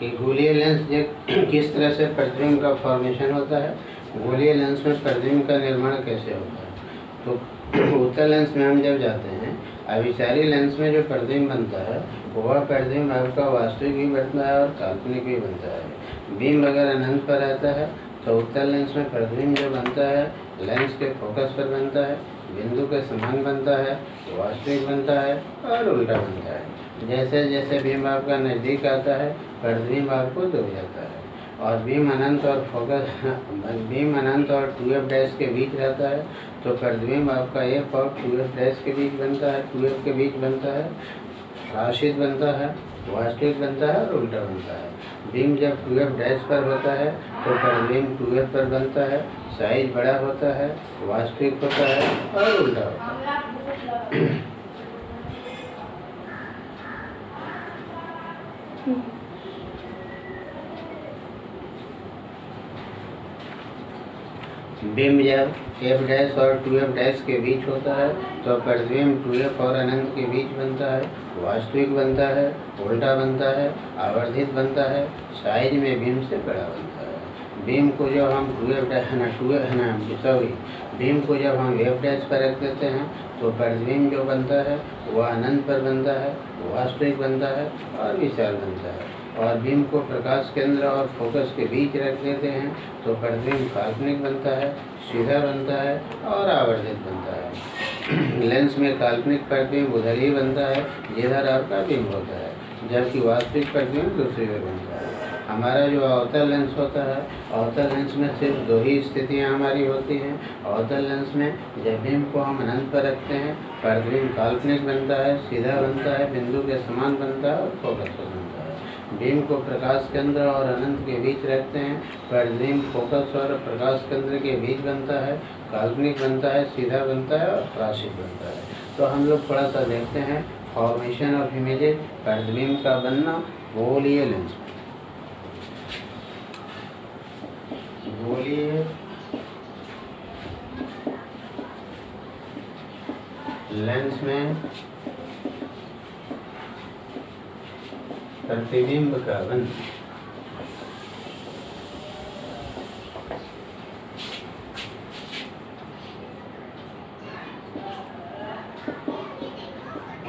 कि गोलीय लेंस किस तरह से प्रतिबिंब का फॉर्मेशन होता है, गोलीय लेंस में प्रतिबिंब का निर्माण कैसे होता है। तो उत्तल लेंस में हम जब जाते हैं, अभिसारी लेंस में जो प्रतिबिंब बनता है वह प्रतिबिंब आपका वास्तविक भी बनता है और काल्पनिक भी बनता है। बीम अगर अनंत पर रहता है तो उत्तल लेंस में प्रतिबिंब जो बनता है लेंस के फोकस पर बनता है, बिंदु के समान बनता है, वास्तविक बनता है और उल्टा बनता है। जैसे जैसे बीम आपका नज़दीक आता है प्रतिबिंब आपको दूर जाता है। और बीम अनंत और फोकस बीम अनंत और 2f डैश के बीच रहता है तो प्रतिबिंब आपका f और 2f डैश के बीच बनता है, 2f के बीच बनता है, राशिद बनता है, वास्तविक बनता है और उल्टा बनता है। बीम जब 2f डैश पर होता है तो प्रतिबिंब 2f पर बनता है, साइज बड़ा होता है, वास्तविक होता है और उल्टा होता है। बीम जब f डैश और 2f डैश के बीच होता है तो प्रतिबिंब 2f और अनंत के बीच बनता है, वास्तविक बनता है, उल्टा बनता है, आवर्धित बनता है, साइज में बीम से बड़ा बनता है। बीम को जब हम बीम को जब हम f डैश पर रख देते हैं तो प्रतिबिंब जो बनता है वह अनंत पर बनता है, वास्तविक बनता है और विशाल बनता है। और बीम को प्रकाश केंद्र और फोकस के बीच रख देते हैं तो प्रतिबिंब काल्पनिक बनता है, सीधा बनता है और आवर्धित बनता है। लेंस में काल्पनिक प्रतिबिंब उधर ही बनता है जिधर आपका बीम होता है, जबकि वास्तविक प्रतिबिंब दूसरी ओर बनता है। हमारा जो अवतल लेंस होता है, अवतल लेंस में सिर्फ दो ही स्थितियाँ हमारी होती हैं। अवतल लेंस में जब बीम को हम अनंत पर रखते हैं प्रतिबिंब काल्पनिक बनता है, सीधा बनता है, बिंदु के समान बनता है और फोकस पर बनता है। बीम को प्रकाश केंद्र और अनंत के बीच रखते हैं, प्रतिबिंब फोकस और प्रकाश केंद्र के बीच बनता है, काल्पनिक बनता है, सीधा बनता है और राशिद बनता है। तो हम लोग थोड़ा सा देखते हैं फॉर्मेशन ऑफ इमेजेस, प्रतिबिंब का बनना गोलीय लेंस में। गोलीय लेंस में प्रतिबिंब का बनना।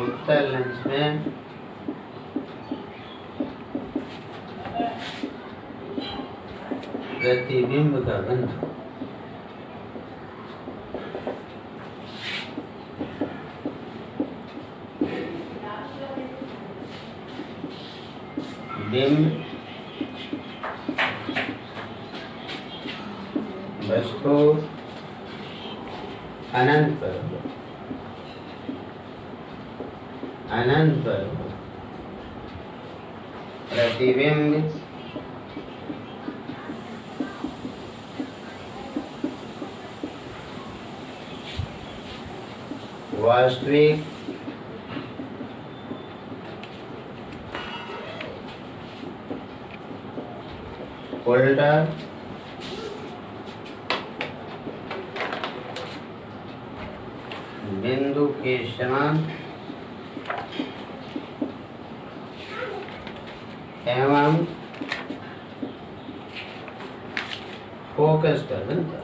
उत्तल लेंस में प्रतिबिंब का बनना। बिंब वस्तु अनंत पर हो, अनंत पर हो, प्रतिबिंब वास्तविक उल्टा बिंदु के समान एवं फोकस पर बनता है।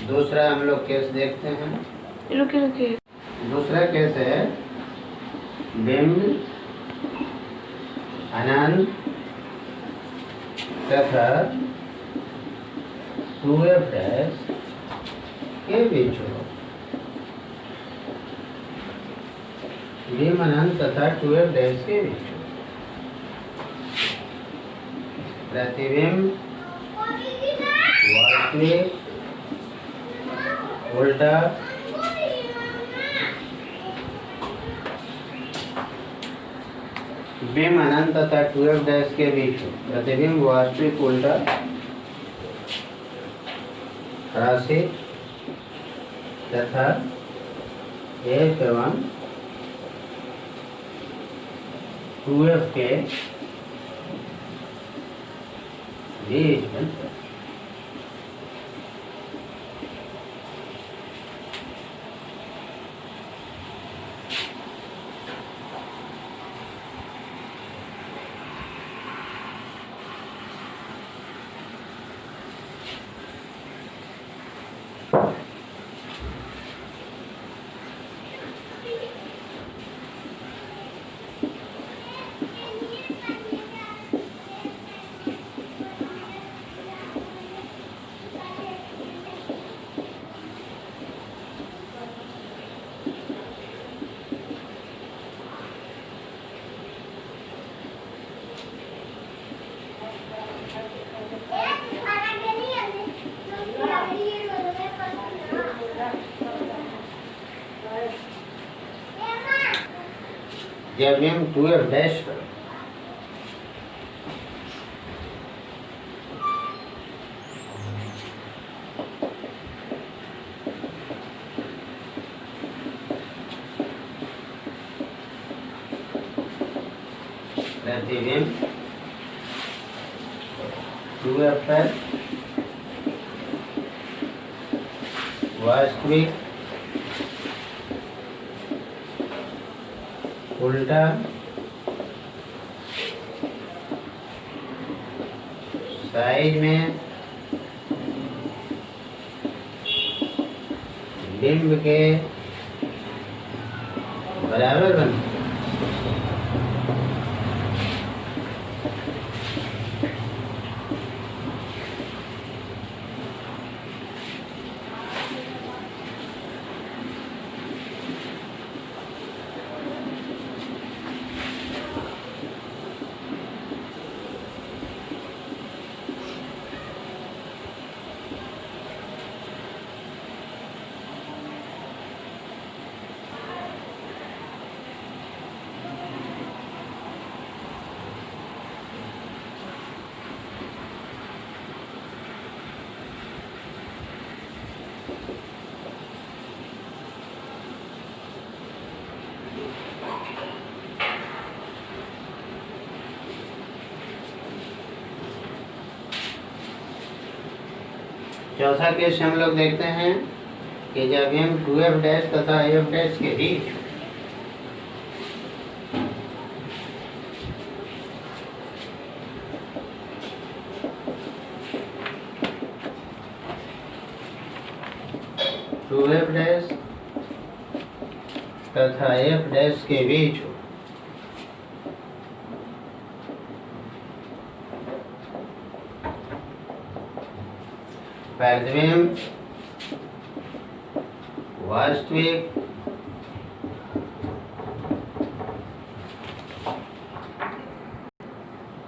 दूसरा हम लोग केस देखते हैं। रुकिए दूसरा केस है बिंब अनंत तथा 2f डैश के बीच हो। बिंब अनंत तथा 2f डैश के बीच हो। प्रतिबिंब वास्तविक उल्टा बिंब अनंत तथा 2f डैश के बीच हो। प्रतिबिंब वास्तविक उल्टा राशि तथा f एवं 2f के बीच बनता है। जब हम 2f डैश पर प्रतिबिंब 2f पर वास्तविक उल्टा साइड में बिंब के बराबर बनता है। चौथा केस हम लोग देखते हैं कि जब हम 2f डैश तथा f डैश के बीच टू एफ डैश तथा f डैश के बीच हो।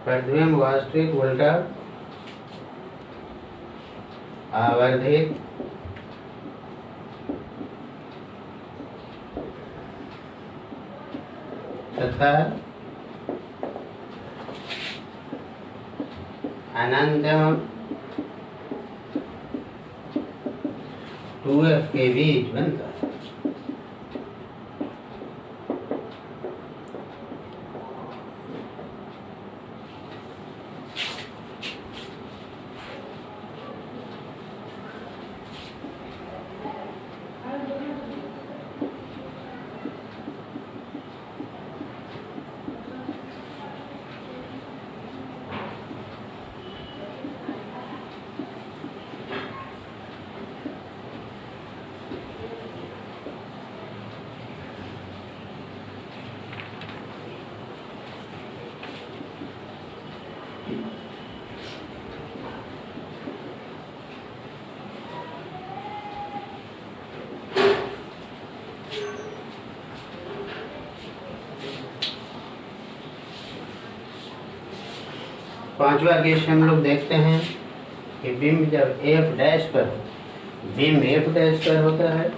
प्रतिबिंब वास्तविक उल्टा आवर्धित तथा अनंत 2f के बीच बनता है। पांचवा केस हम लोग देखते हैं कि बिंब जब एफ डैश पर बिंब एफ डैश पर होता है,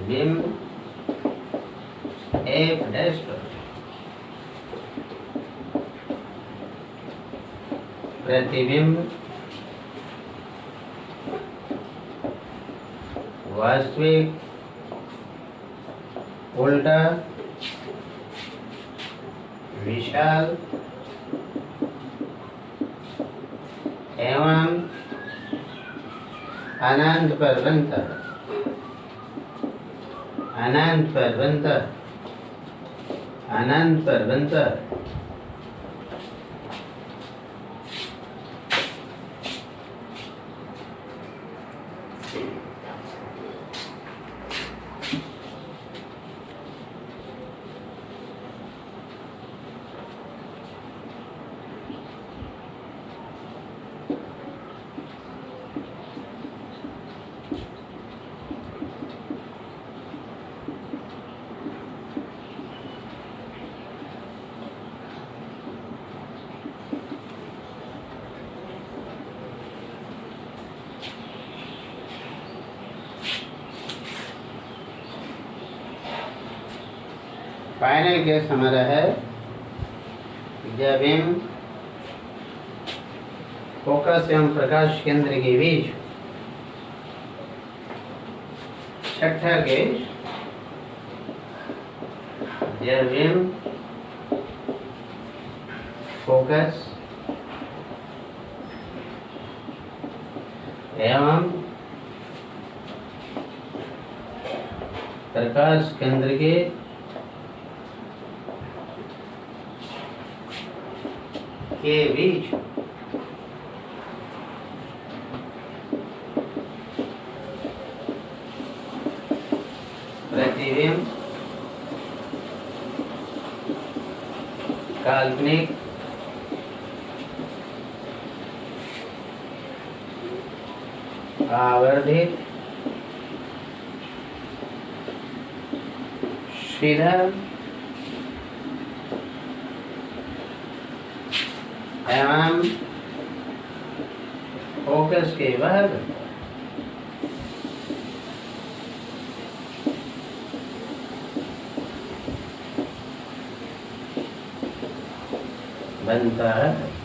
बिंब एफ डैश पर प्रतिबिंब वास्तविक उल्टा विशाल एवं अनंत पर बनता है, अनंत पर बनता है, अनंत पर बनता है। फाइनल केस हमारा है जब हम फोकस एवं प्रकाश केंद्र के बीच, छठा केस जब हम फोकस एवं प्रकाश केंद्र के बीच प्रतिबिंब काल्पनिक आवर्धित सीधा एवं फोकस के बाद बनता है।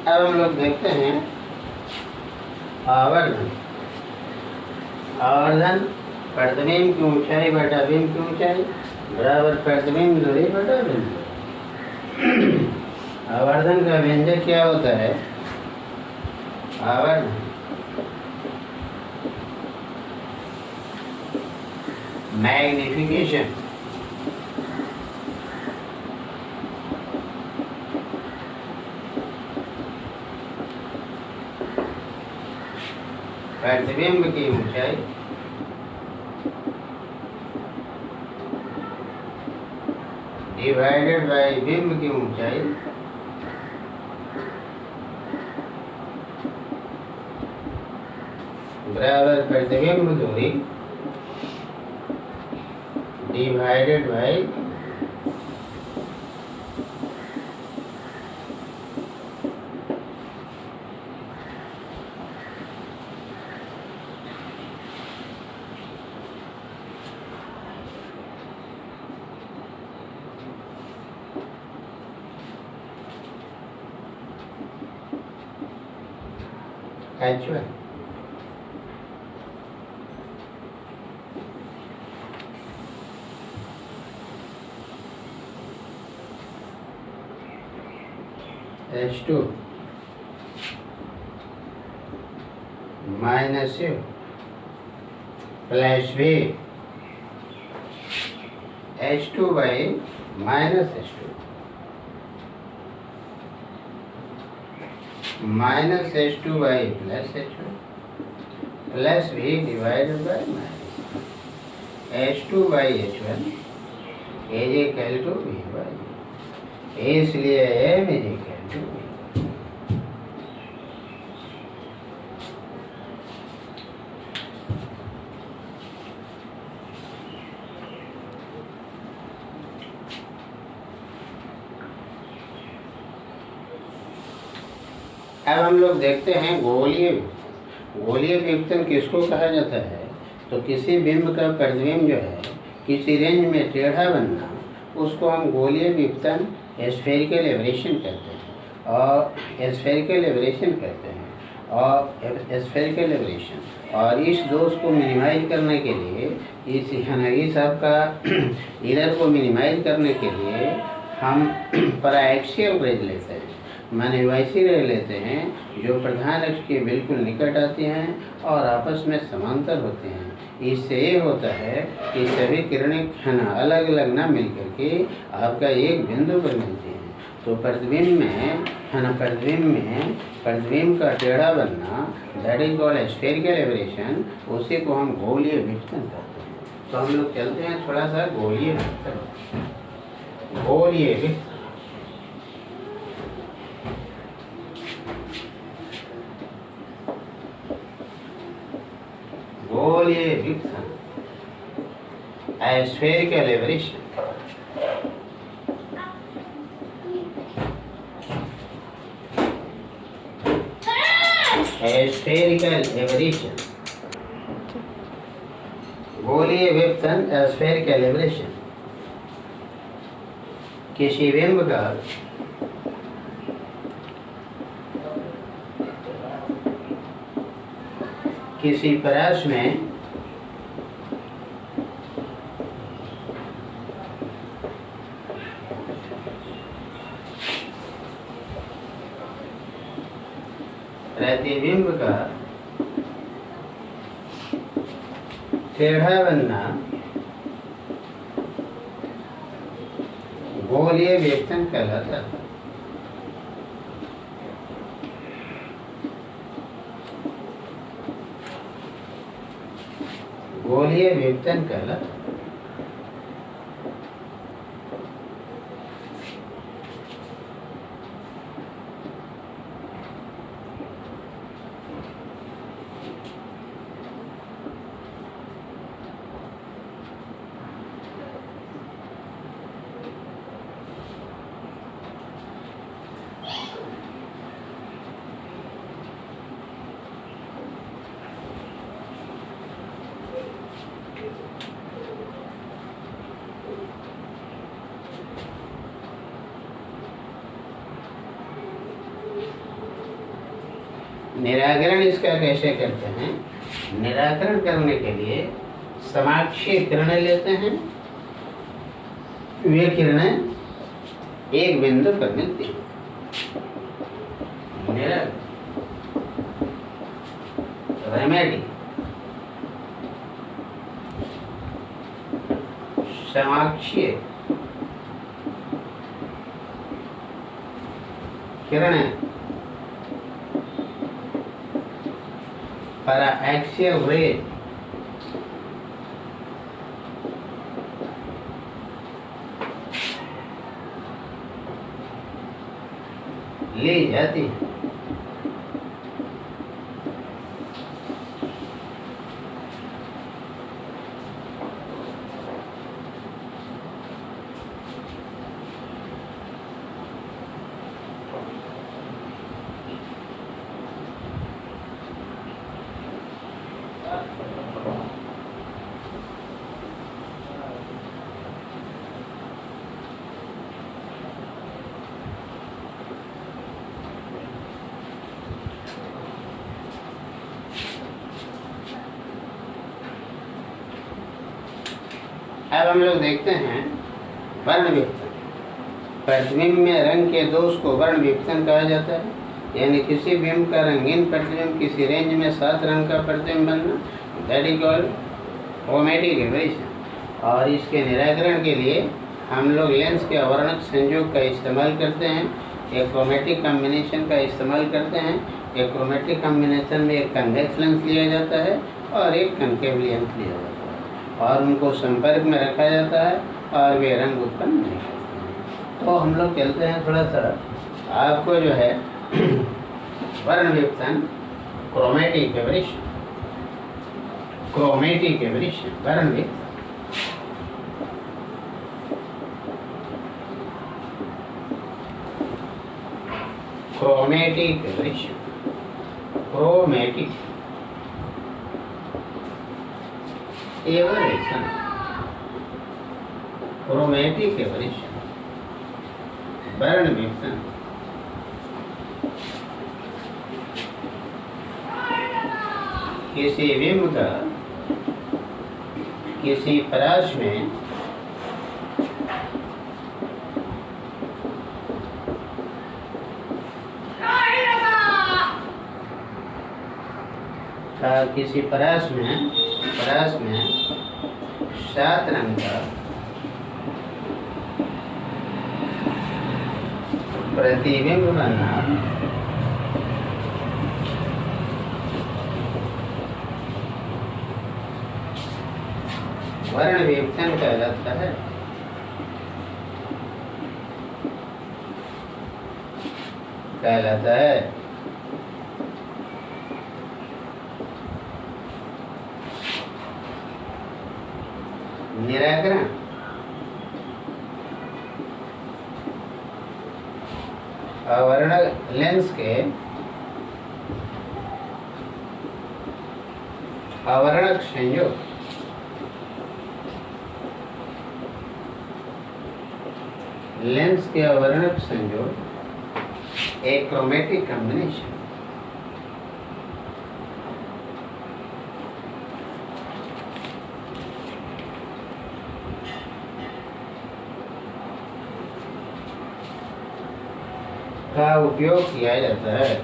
अब हम लोग देखते हैं आवर्धन। आवर्धन प्रतिबिंब की ऊंचाई बटा बिंब की ऊंचाई बराबर प्रतिबिंब दूरी बटा बिंब। आवर्धन का व्यंजक क्या होता है? आवर्धन मैग्निफिकेशन प्रतिबिंब की ऊंचाई डिवाइडेड बाय बिंब की ऊंचाई बराबर प्रतिबिंब दूरी divided by H1। H2 minus U plus V H2 by minus H2 minus H2 by plus H2 plus V divided by minus H2 by H1 is equal to V by, इसलिए M is equal to V। अब हम लोग देखते हैं गोलीय व्युत्पन्न किसको कहा जाता है। तो किसी बिंब का प्रतिबिंब जो है किसी रेंज में टेढ़ा बनना, उसको हम गोलीय व्युत्पन्न स्फेरिकल एबरेशन कहते हैं। और स्फेरिकल एबरेशन कहते हैं और स्फेरिकल एबरेशन, और इस दोष को मिनिमाइज करने के लिए, इस आपका इधर को मिनिमाइज करने के लिए हम पैराएक्सियल रेज लेते हैं, माने वैसी रेज लेते हैं जो प्रधान अक्ष के बिल्कुल निकट आती हैं और आपस में समांतर होते हैं। इससे ये होता है कि सभी किरणें अलग अलग ना मिल करके आपका एक बिंदु पर मिलती हैं। तो प्रतिबिंब में प्रतिबिंब का टेढ़ा बनना, that is called spherical aberration, उसी को हम गोलीय व्युत्पन्न कहते हैं। तो हम लोग चलते हैं थोड़ा सा गोलीय व्युत्पन्न। गोलीय व्युत्पन्न स्फेरिकल एबरेशन। स्फेरिकल एबरेशन, गोलीय व्युत्पन्न स्फेरिकल एबरेशन किसी बिंब का किसी परास में प्रतिबिंब का टेढ़ा बनना गोलीय व्युत्पन्न कहलाता है। गोलीय व्युत्पन्न कहलाता है। निराकरण इसका कैसे करते हैं? निराकरण करने के लिए समाक्षीय किरणें लेते हैं। वे किरणें एक बिंदु पर मिलती हैं। रेमेडी समाक्षीय किरणें पैराएक्सियल रेज ली जाती है। अब हम लोग देखते हैं वर्ण व्युत्पन्न। प्रतिबिंब में रंग के दोष को वर्ण विपतन कहा जाता है, यानी किसी बिंब का रंगीन प्रतिबिंब किसी रेंज में 7 रंग का प्रतिबिंब बनना, that is called chromatic aberration. और इसके निराकरण के लिए हम लोग लेंस के अवर्णक संयोग का इस्तेमाल करते हैं, एक क्रोमेटिक कॉम्बिनेशन का इस्तेमाल करते हैं। एक क्रोमेटिक कॉम्बिनेशन में एक कन्वेक्स लेंस लिया जाता है और एक कनकेव लेंस लिया जाता है और उनको संपर्क में रखा जाता है और वे रंग उत्पन्न नहीं करते हैं। तो हम लोग चलते हैं थोड़ा सा, आपको जो है वर्ण विपतन, क्रोमेटिक एबरेशन, क्रोमेटिक एबरेशन, वर्ण विपतन। Chromatic aberration, chromatic aberration, chromatic aberration, वर्ण विपतन। किसी बिंब का किसी परास में किसी परास में 7 रंग का प्रतिबिंब बनना वर्ण विपतन कहलाता है। निराकरण, अवर्णक लेंस के अवर्णक संयोग, लेंस के अवर्णक संयोग एक क्रोमेटिक कॉम्बिनेशन। का उपयोग किया जाता है।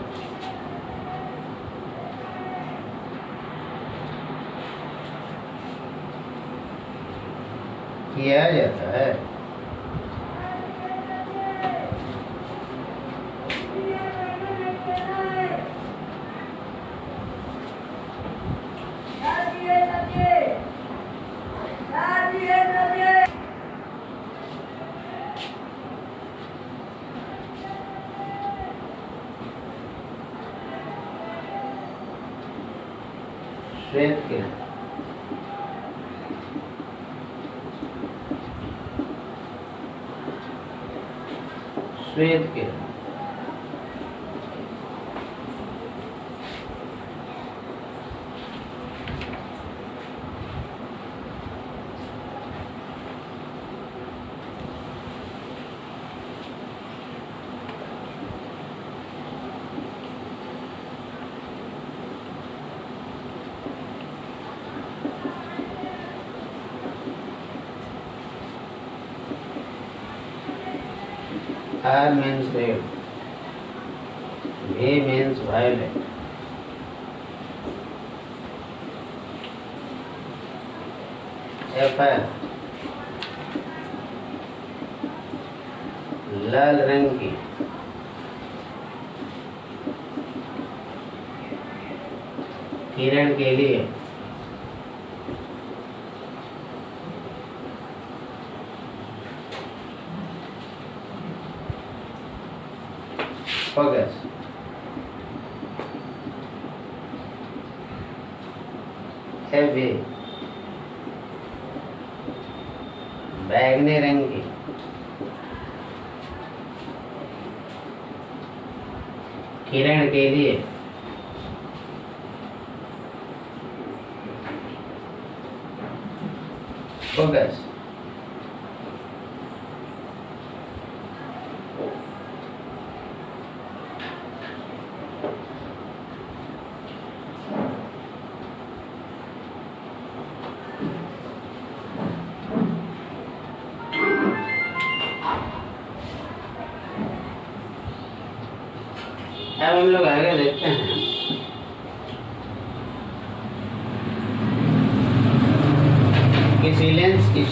श्वेत किरण, श्वेत किरण, R means red, V means violet, FR लाल रंग की किरण के लिए फोकस, हेवी बैगनी रंग की किरण के लिए फोकस, अब हम लोग आगे देखते हैं किसी लेंस की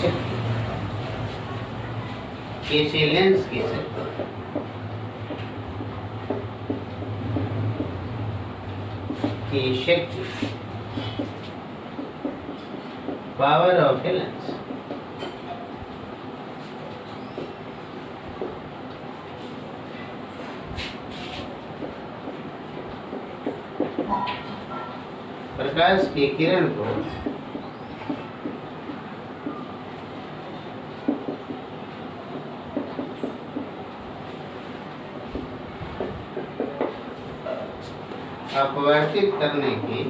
शक्ति पावर ऑफ ए लेंस। प्रकाश की किरण को अपवर्तित करने की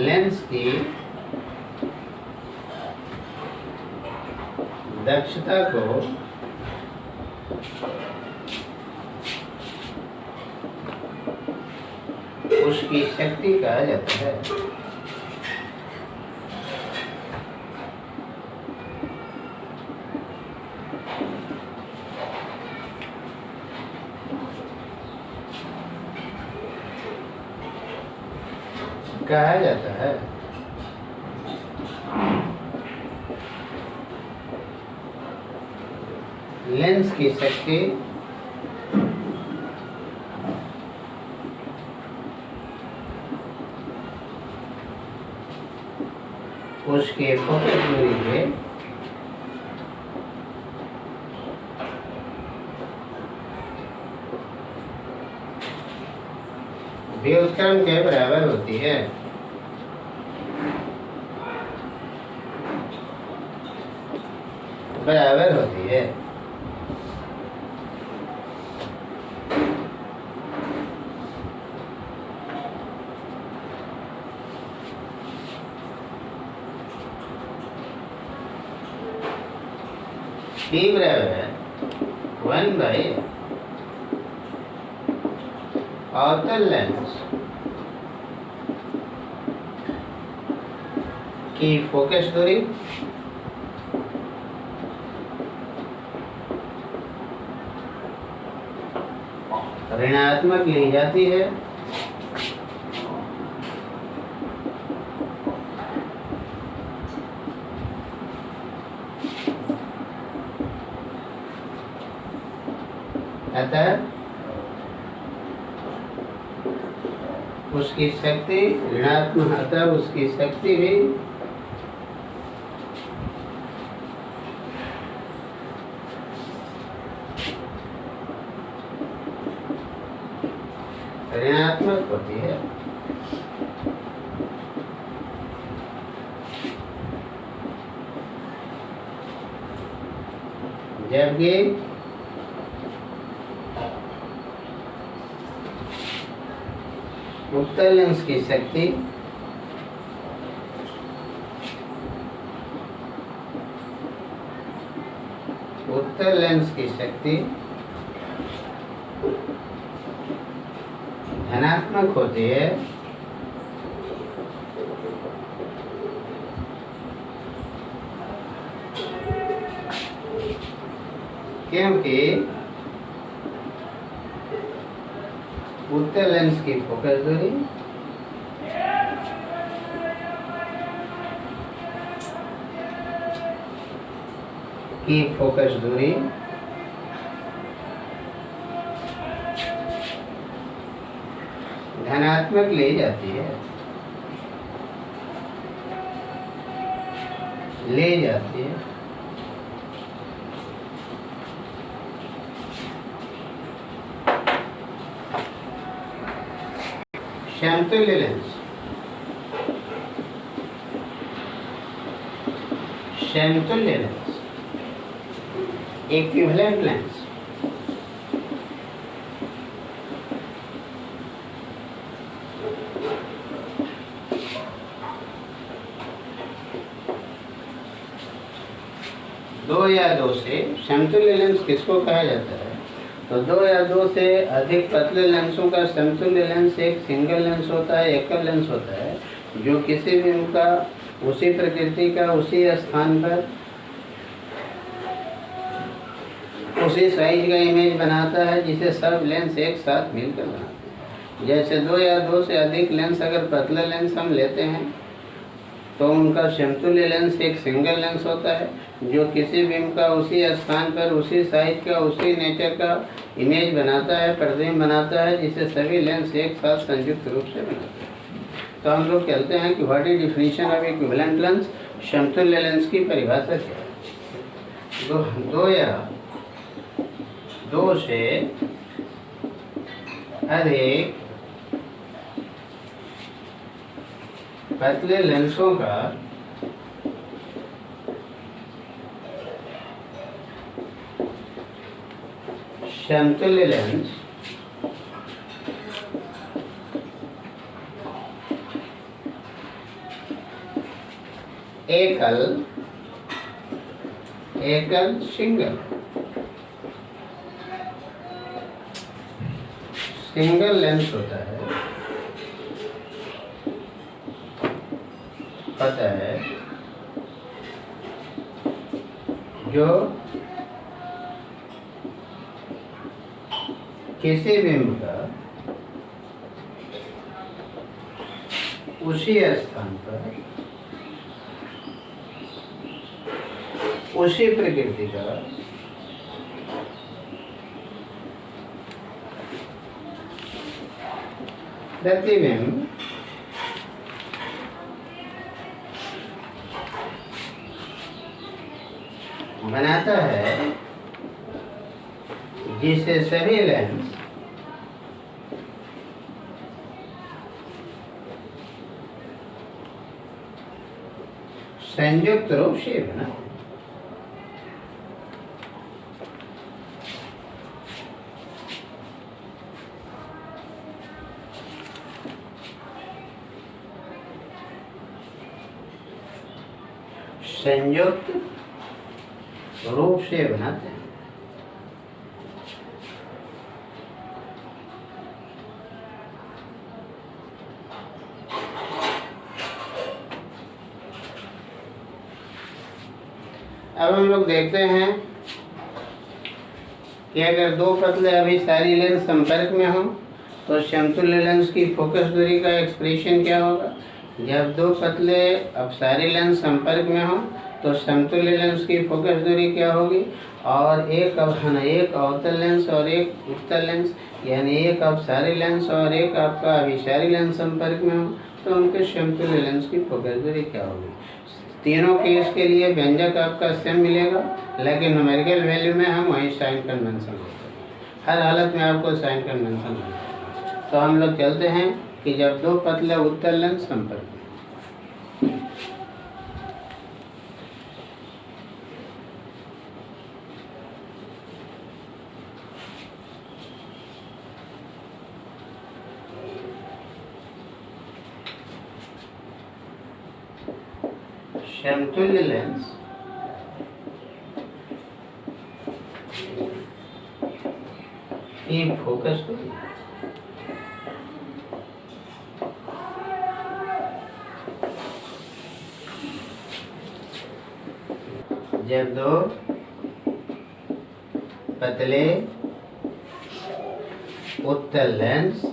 लेंस की दक्षता को उसकी शक्ति कहा जाता है। कहा जाता है लेंस की शक्ति उसके फोकस दूरी पे व्युत्क्रम के बराबर होती है। बराबर होती है। P बराबर 1/, अवतल लेंस की फोकस दूरी ऋणात्मक ली जाती है अतः उसकी शक्ति ऋणात्मक, अतः उसकी शक्ति भी ऋणात्मक होती है। जबकि उत्तल लेंस की शक्ति धनात्मक होती है क्योंकि उत्तल लेंस की फोकस दूरी धनात्मक ली जाती है, समतुल्य लेंस इक्विवेलेंट लेंस दो या दो से समतुल्य लेंस किसको कहा जाता है? तो दो या दो से अधिक पतले लेंसों का समतुल्य लेंस एक सिंगल लेंस होता है, एकल लेंस होता है, जो किसी भी उनका उसी प्रकृति का उसी स्थान पर उसी साइज का इमेज बनाता है जिसे सब लेंस एक साथ मिलकर बनाते हैं। जैसे दो या दो से अधिक लेंस, अगर पतला लेंस हम लेते हैं तो उनका समतुल्य लेंस एक सिंगल लेंस होता है जो किसी बिंब का उसी स्थान पर उसी साइज का उसी नेचर का इमेज बनाता है, प्रतिबिंब बनाता है, जिसे सभी लेंस एक साथ संयुक्त रूप से बनाते हैं। तो हम लोग कहते हैं कि what is definition of equivalent lens, समतुल्य लेंस की परिभाषा क्या है? दो या दो से अधिक पतले लेंसों का समतुल्य लेंस एकल सिंगल लेंस होता है, पता है, जो किसी बिंब का उसी स्थान पर उसी प्रकृति का प्रतिबिंब बनाता है, जिसे सभी लेंस संयुक्त रूप से बनाते हैं। संयुक्त रूप से बनाते हैं। अब हम लोग देखते हैं कि अगर दो पतले अभिसारी लेंस संपर्क में हो तो समतुल्य लेंस की फोकस दूरी का एक्सप्रेशन क्या होगा? जब दो पतले अपसारी लेंस संपर्क में हो तो समतुल्य लेंस की फोकस दूरी क्या होगी? और एक अवतल लेंस और एक उत्तल लेंस, यानी एक अपसारी लेंस और एक आपका अभिसारी लेंस संपर्क में हो तो उनके समतुल्य लेंस की फोकस दूरी क्या होगी? तीनों केस के लिए व्यंजक आपका सेम मिलेगा, लेकिन न्यूमेरिकल वैल्यू में हम वही साइन कन्वेंशन लेते हैं। हर हालत में आपको साइन कन्वेंशन मिलता है। तो हम लोग चलते हैं कि जब दो पतले उत्तल लेंस संपर्क में, समतुल्य लेंस की फोकस दूरी जब दो पतले उत्तल लेंस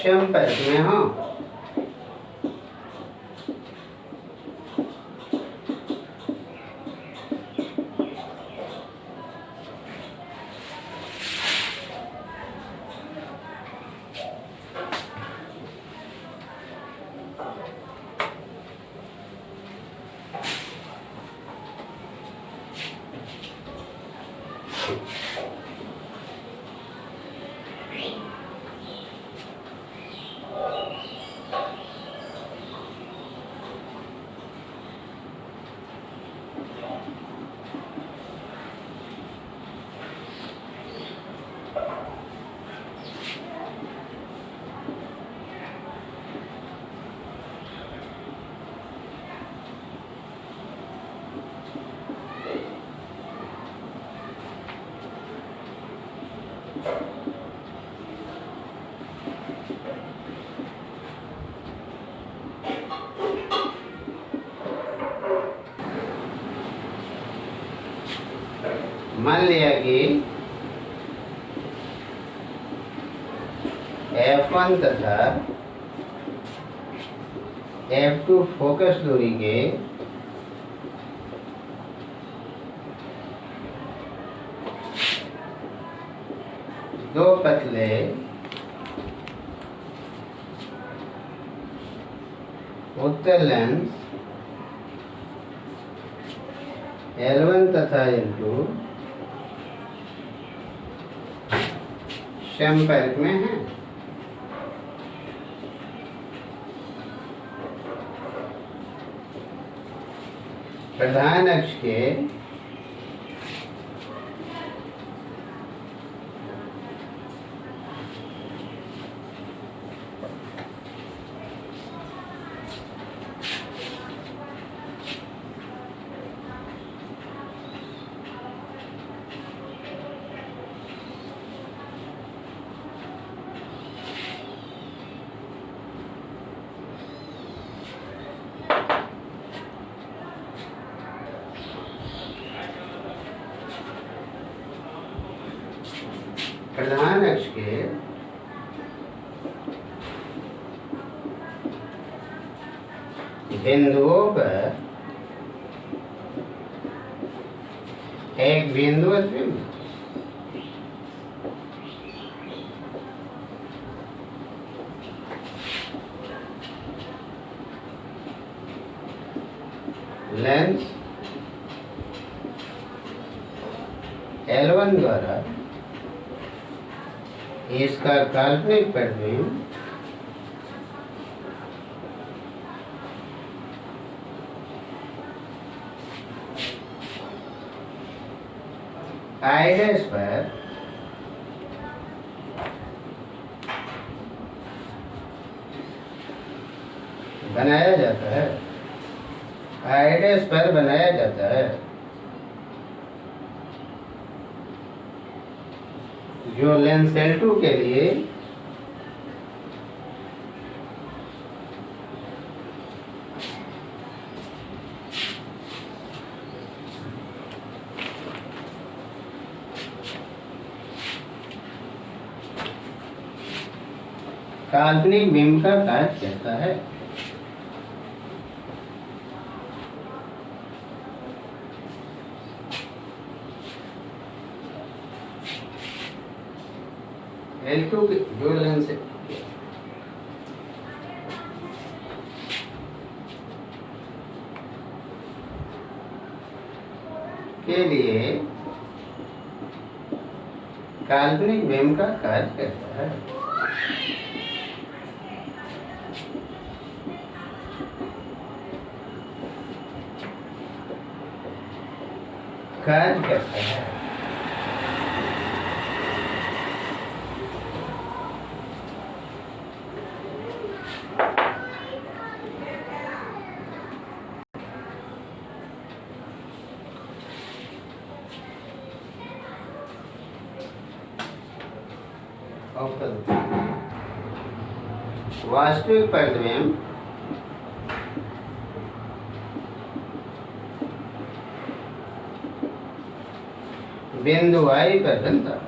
संपर्क में हो मान लिया कि F1 तथा F2 फोकस दूरी के दो पतले उत्तल लेंस L1 तथा L2 संपर्क में है। प्रधान अक्ष के प्रधान अक्ष के बिंदुओं पर एक बिंदुवत बिंदु लेंस L1 द्वारा इसका काल्पनिक प्रतिबिंब I' पर बनाया जाता है। I' पर बनाया जाता है जो लेंस L2 के लिए काल्पनिक बिंब का कार्य करता है। L2 के जो लेंस के लिए काल्पनिक बिंब का कार्य करता है। कार्य करता है। वास्तविक प्रतिबिंब बिंदु I पर बनता है।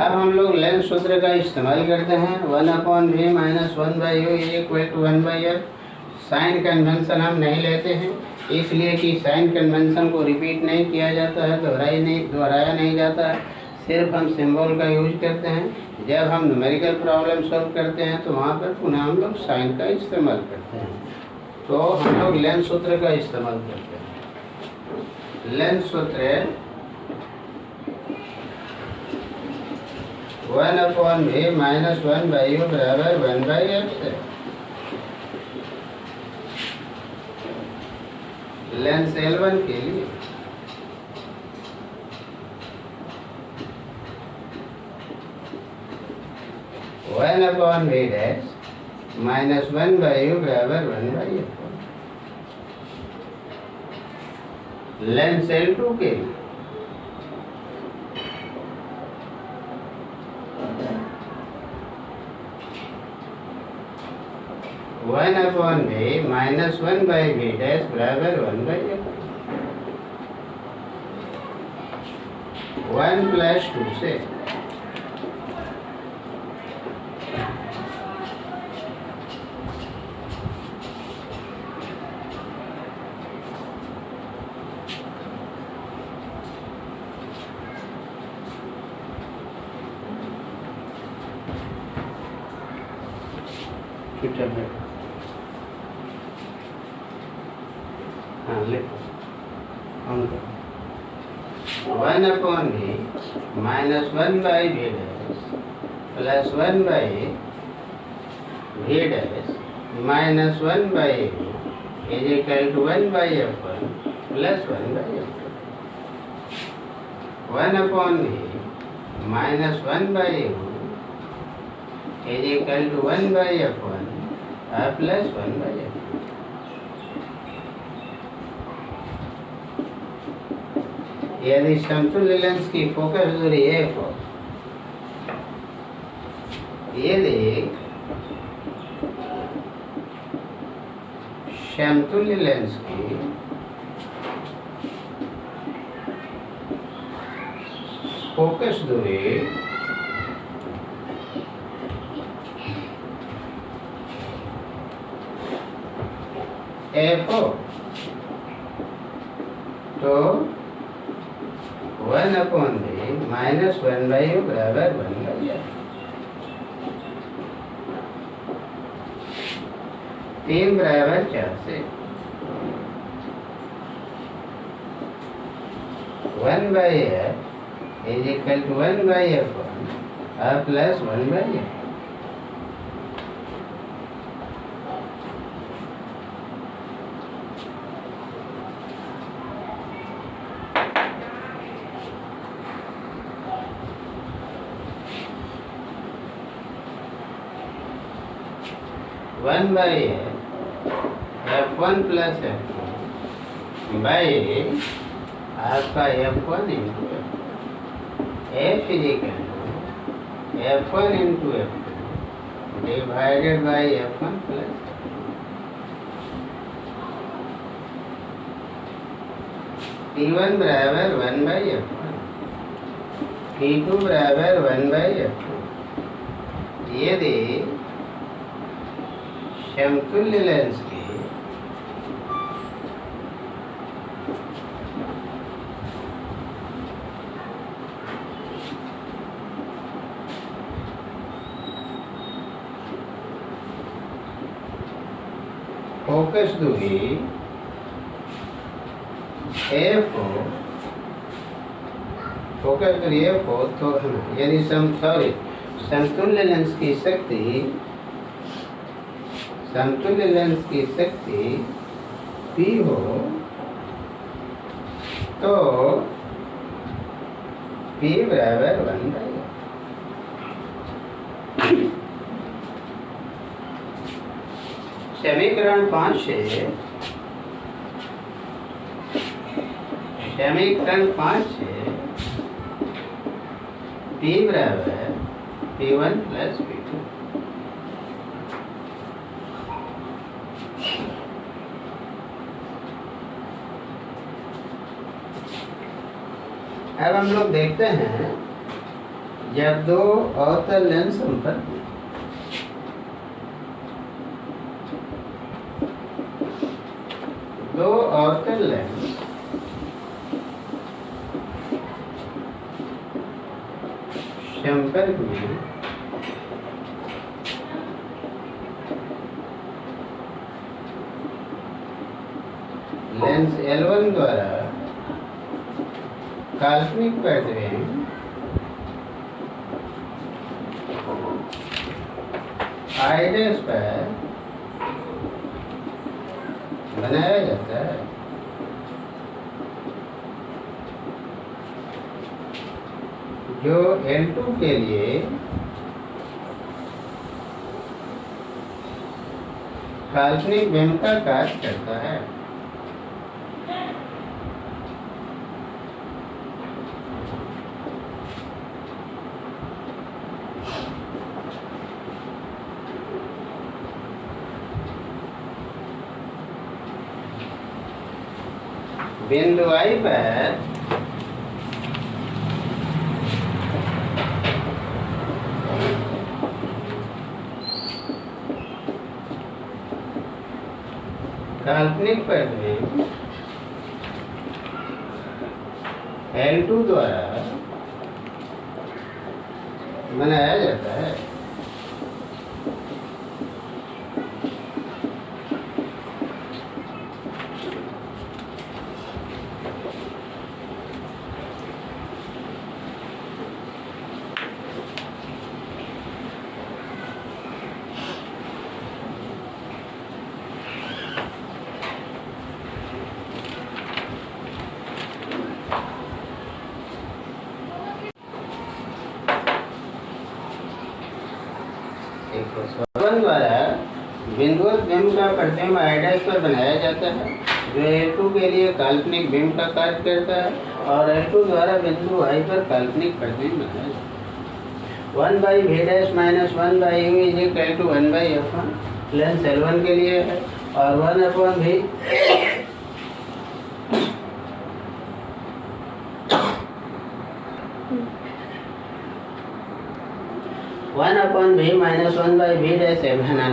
अब हम लोग लेंस सूत्र का इस्तेमाल करते हैं। 1/v - 1/u = 1/f। Sign convention हम नहीं लेते हैं, इसलिए कि साइन कन्वेंशन को रिपीट नहीं किया जाता है, दोहराया नहीं जाता है। सिर्फ हम सिंबल का यूज करते हैं। जब हम न्यूमेरिकल प्रॉब्लम सॉल्व करते हैं तो वहाँ पर पुनः हम लोग साइन का इस्तेमाल करते हैं। तो हम लोग लेंस सूत्र का इस्तेमाल करते हैं। लेंस सूत्र 1/v - 1/u = 1/f है। लेंस L1 के लिए (1/v' - 1/u = 1/f। Lens L2 के लिए 1/v माइनस 1/v डैश बराबर 1/f। 1 + 2 से हाँ लिखो 1/v minus 1/v dash plus 1/v dash minus 1/v is equal to 1/f1 plus 1/f2। 1/v minus 1/v is equal to 1/f1 plus 1/f2। यदि समतुल्य lens की focus दूरी f हो, यदि समतुल्य लेंस की फोकस दूरी f हो तो 1/v माइनस 1/u बराबर 1/f। 3 बराबर 4 से 1/f is equal to 1/f1 plus 1/f। One by f1 plus f2 by आपका f1 into f is equal to f1 into f2 divided by f1 plus P1 बराबर 1/f1 P2 बराबर 1/f2। यदि समतुल्य lens की focus दूरी f हो, focus दूरी f हो तो यदि समतुल्य लेंस की शक्ति समतुल्य लेंस की शक्ति P हो तो P बराबर 1/f। समीकरण 5 से P बराबर P1 प्लस P2। अब हम लोग देखते हैं जब दो अवतल लेंस संपर्क में दो अवतल लेंस संपर्क में लेंस L1 द्वारा काल्पनिक प्रतिबिंब I' पर बनाया जाता है। जो L2 के लिए काल्पनिक बिंब का कार्य करता है। बिंदु आई पर काल्पनिक प्रतिबिंब L2 द्वारा बनाया जाता है। L1 द्वारा बिंदुवत बिंब का प्रतिबिंब I' पर बनाया जाता है, जो L2 के लिए काल्पनिक बिंब का कार्य करता है, और L2 द्वारा बिंदु I पर काल्पनिक प्रतिबिंब बनाया जाता है। 1/v' minus 1/u is equal to 1/f1 lens L1 के लिए है, और 1/v 1/v minus 1/v dash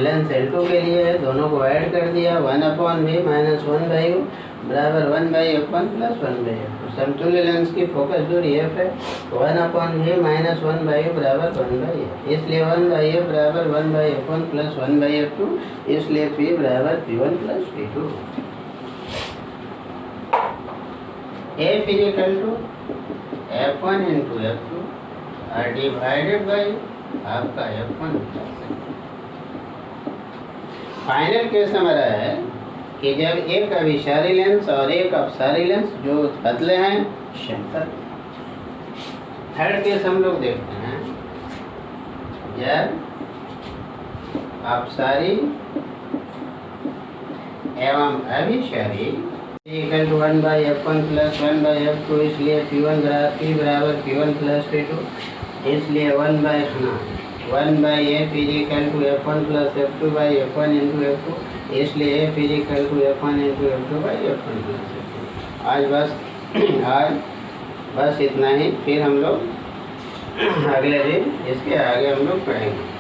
lens L2 के लिए है, दोनों को ऐड कर दिया। 1/v माइनस 1/u बराबर 1/f1 प्लस 1/f2। समतुल्य लेंस की फोकस दूरी f है। 1/v माइनस 1/u बराबर 1/f, इसलिए 1/f बराबर 1/f1 प्लस 1/f2, इसलिए p बराबर p1 plus p2। f is equal to f1 into f2 और डिवाइडेड बाई आपका F1। फाइनल केस हमारा है कि जब एक अभिसारी लेंस और एक अपसारी लेंस जो पतले हैं समतल। थर्ड केस हम लोग देखते हैं जब अपसारी एवं अभिसारी equal to 1/f1 plus 1/f2, इसलिए p बराबर p1 प्लस p2, इसलिए 1/f is equal to f1 plus f2 by f1 into f2, इसलिए f is equal to f1 into f2 by f1 plus f2। आज बस इतना ही, फिर हम लोग अगले दिन इसके आगे हम लोग पढ़ेंगे।